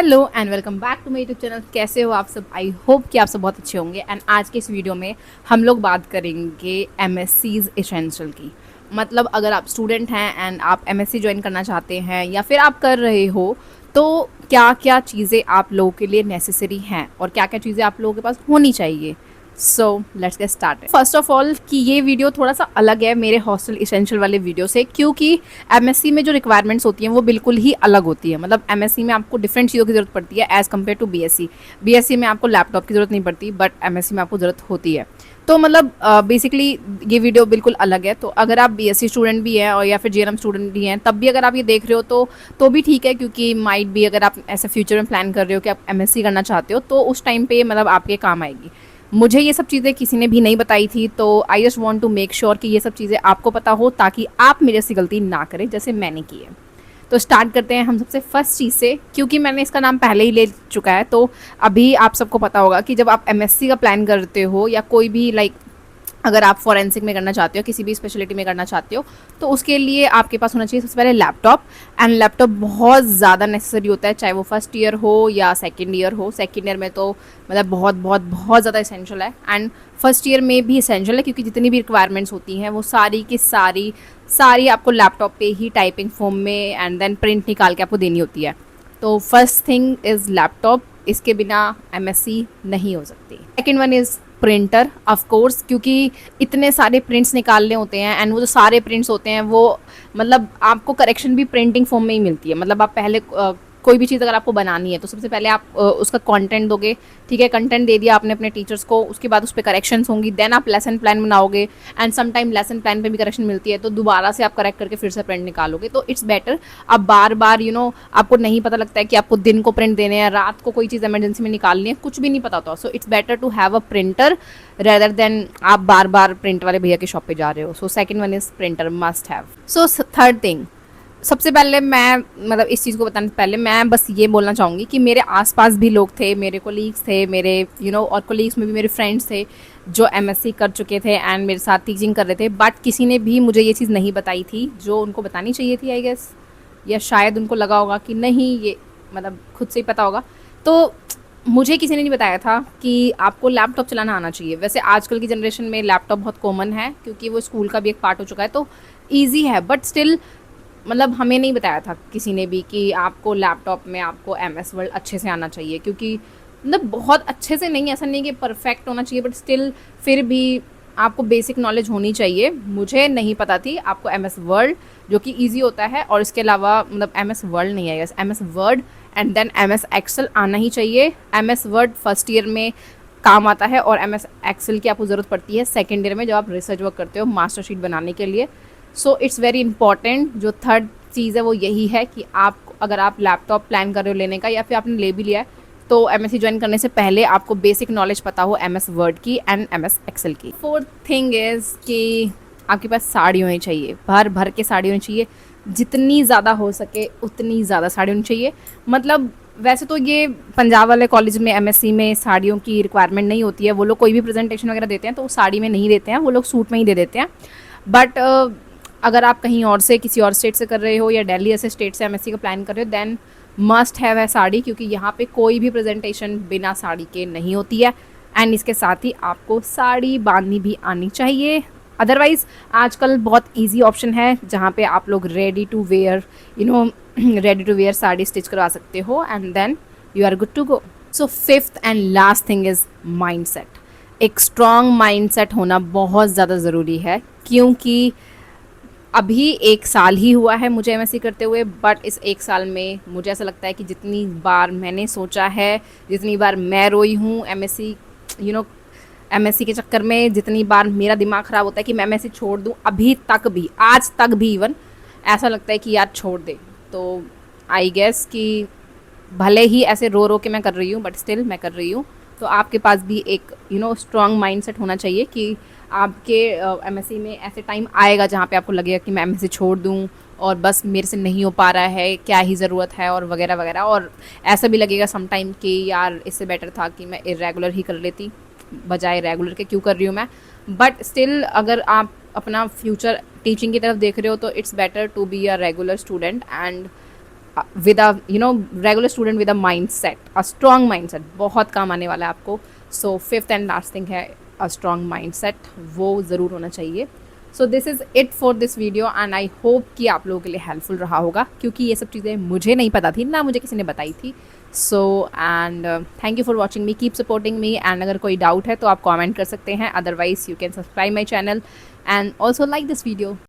Hello and welcome back to my YouTube channel. कैसे हो आप सब? आई होप कि आप सब बहुत अच्छे होंगे। एंड आज के इस वीडियो में हम लोग बात करेंगे एमएससीज एसेंशियल की। मतलब अगर आप स्टूडेंट हैं एंड आप एमएससी ज्वाइन करना चाहते हैं या फिर आप कर रहे हो, तो क्या क्या चीज़ें आप लोगों के लिए नेसेसरी हैं और क्या क्या चीज़ें आप लोगों के पास होनी चाहिए। So let's get started. First of all कि ये वीडियो थोड़ा सा अलग है मेरे हॉस्टल इसेंशियल वाले वीडियो से, क्योंकि एमएससी में जो रिक्वायरमेंट्स होती हैं वो बिल्कुल ही अलग होती है। मतलब एमएससी में आपको डिफरेंट चीज़ों की ज़रूरत पड़ती है as compare to BSc. BSc में आपको लैपटॉप की ज़रूरत नहीं पड़ती, बट एमएससी में आपको ज़रूरत होती है। तो मतलब बेसिकली ये वीडियो बिल्कुल अलग है। तो अगर आप बीएससी स्टूडेंट भी हैं और या फिर जेएनएम स्टूडेंट भी हैं, तब भी अगर आप ये देख रहे हो तो भी ठीक है, क्योंकि माइट भी अगर आप ऐसे फ्यूचर में प्लान कर रहे हो कि आप एमएससी करना चाहते हो, तो उस टाइम पे मतलब आपके काम आएगी। मुझे ये सब चीज़ें किसी ने भी नहीं बताई थी, तो I just want to make sure कि ये सब चीज़ें आपको पता हो, ताकि आप मेरे से गलती ना करें जैसे मैंने की है। तो स्टार्ट करते हैं हम सबसे फर्स्ट चीज़ से, क्योंकि मैंने इसका नाम पहले ही ले चुका है। तो अभी आप सबको पता होगा कि जब आप एमएससी का प्लान करते हो या कोई भी अगर आप फॉरेंसिक में करना चाहते हो, किसी भी स्पेशलिटी में करना चाहते हो, तो उसके लिए आपके पास होना चाहिए सबसे पहले लैपटॉप। एंड लैपटॉप बहुत ज़्यादा नेसेसरी होता है, चाहे वो फर्स्ट ईयर हो या सेकेंड ईयर हो। सेकेंड ईयर में तो मतलब बहुत बहुत बहुत ज़्यादा इसेंशियल है, एंड फर्स्ट ईयर में भी इसेंशियल है, क्योंकि जितनी भी रिक्वायरमेंट्स होती हैं वो सारी की सारी आपको लैपटॉप पे ही टाइपिंग फॉर्म में एंड देन प्रिंट निकाल के आपको देनी होती है। तो फर्स्ट थिंग इज़ लैपटॉप, इसके बिना एमएससी नहीं हो सकती। Second one is printer, of course, क्योंकि इतने सारे प्रिंट्स निकालने होते हैं एंड वो जो सारे प्रिंट्स होते हैं वो मतलब आपको करेक्शन भी प्रिंटिंग फॉर्म में ही मिलती है। मतलब आप पहले कोई भी चीज़ अगर आपको बनानी है तो सबसे पहले आप उसका कंटेंट दोगे, ठीक है, कंटेंट दे दिया आपने अपने टीचर्स को, उसके बाद उस पर करेक्शंस होंगी, देन आप लेसन प्लान बनाओगे, and some time lesson plan पे भी करेक्शन मिलती है, तो दोबारा से आप करेक्ट करके फिर से प्रिंट निकालोगे। तो इट्स बेटर आप बार बार आपको नहीं पता लगता है कि आपको दिन को प्रिंट देने हैं, रात को कोई चीज़ इमरजेंसी में निकालनी है, कुछ भी नहीं पता होता। So it's better to have a printer rather than आप बार बार प्रिंट वाले भैया की शॉप पे जा रहे हो। So second one is printer must have. So third thing, सबसे पहले मैं मतलब इस चीज़ को बताने से पहले मैं बस ये बोलना चाहूँगी कि मेरे आसपास भी लोग थे, मेरे कोलीग्स थे, मेरे और कोलीग्स में भी मेरे फ्रेंड्स थे जो एमएससी कर चुके थे एंड मेरे साथ टीचिंग कर रहे थे, बट किसी ने भी मुझे ये चीज़ नहीं बताई थी जो उनको बतानी चाहिए थी, आई गेस, या शायद उनको लगा होगा कि नहीं ये मतलब खुद से ही पता होगा। तो मुझे किसी ने नहीं बताया था कि आपको लैपटॉप चलाना आना चाहिए। वैसे आजकल की जनरेशन में लैपटॉप बहुत कॉमन है, क्योंकि वो स्कूल का भी एक पार्ट हो चुका है, तो ईजी है, बट स्टिल मतलब हमें नहीं बताया था किसी ने भी कि आपको लैपटॉप में आपको एमएस वर्ड अच्छे से आना चाहिए। क्योंकि मतलब बहुत अच्छे से नहीं, ऐसा नहीं कि परफेक्ट होना चाहिए, बट स्टिल फिर भी आपको बेसिक नॉलेज होनी चाहिए। मुझे नहीं पता थी आपको एमएस वर्ड जो कि इजी होता है, और इसके अलावा मतलब एमएस वर्ड नहीं है, MS Word and then MS Excel आना ही चाहिए। एमएस वर्ड फर्स्ट ईयर में काम आता है और एमएस एक्सेल की आपको ज़रूरत पड़ती है सेकेंड ईयर में, जब आप रिसर्च वर्क करते हो मास्टर शीट बनाने के लिए। So it's very important. जो थर्ड चीज़ है वो यही है कि आप अगर आप लैपटॉप प्लान कर रहे हो लेने का, या फिर आपने ले भी लिया है, तो एमएससी ज्वाइन करने से पहले आपको बेसिक नॉलेज पता हो एमएस वर्ड की एंड एमएस एक्सेल की। फोर्थ थिंग इज़ कि आपके पास साड़ी होनी चाहिए, भर भर के साड़ी होनी चाहिए, जितनी ज़्यादा हो सके उतनी ज़्यादा साड़ी होनी चाहिए। मतलब वैसे तो ये पंजाब वाले कॉलेज में एमएससी में साड़ियों की रिक्वायरमेंट नहीं होती है, वो लोग कोई भी प्रेजेंटेशन वगैरह देते हैं तो वो साड़ी में नहीं देते हैं, वो लोग सूट में ही दे देते हैं। बट अगर आप कहीं और से किसी और स्टेट से कर रहे हो या दिल्ली ऐसे स्टेट से एमएससी का प्लान कर रहे हो, देन मस्ट हैव है साड़ी, क्योंकि यहाँ पे कोई भी प्रेजेंटेशन बिना साड़ी के नहीं होती है। एंड इसके साथ ही आपको साड़ी बांधनी भी आनी चाहिए। अदरवाइज़ आजकल बहुत इजी ऑप्शन है जहाँ पे आप लोग ready to wear ready to wear sari stitch करवा सकते हो, and then you are good to go. So fifth and last thing is mind set. एक स्ट्रॉन्ग माइंड सेट होना बहुत ज़्यादा ज़रूरी है, क्योंकि अभी एक साल ही हुआ है मुझे एमएससी करते हुए, बट इस एक साल में मुझे ऐसा लगता है कि जितनी बार मैंने सोचा है, जितनी बार मैं रोई हूँ एमएससी एमएससी के चक्कर में, जितनी बार मेरा दिमाग ख़राब होता है कि मैं एमएससी छोड़ दूँ, अभी तक भी, आज तक भी इवन ऐसा लगता है कि यार छोड़ दे। तो आई गेस कि भले ही ऐसे रो रो के मैं कर रही हूँ, बट स्टिल मैं कर रही हूँ। तो आपके पास भी एक स्ट्रॉन्ग माइंड सेट होना चाहिए कि आपके एमएससी में ऐसे टाइम आएगा जहाँ पे आपको लगेगा कि मैं एमएससी छोड़ दूँ और बस मेरे से नहीं हो पा रहा है, क्या ही ज़रूरत है, और वगैरह वगैरह। और ऐसा भी लगेगा सम टाइम कि यार इससे बेटर था कि मैं इरेगुलर ही कर लेती, बजाय रेगुलर के क्यों कर रही हूँ मैं। बट स्टिल अगर आप अपना फ्यूचर टीचिंग की तरफ देख रहे हो, तो it's better to be a regular student and with a regular student with a mind set, a strong mind set, बहुत काम आने वाला है आपको. So fifth and last thing है अ स्ट्रॉन्ग माइंड सेट, वो ज़रूर होना चाहिए. So this is it for this video and I hope कि आप लोगों के लिए हेल्पफुल रहा होगा, क्योंकि ये सब चीज़ें मुझे नहीं पता थी ना मुझे किसी ने बताई थी. So and thank you for watching me, keep supporting me, and अगर कोई डाउट है तो आप कमेंट कर सकते हैं, otherwise you can subscribe my channel and also like this video.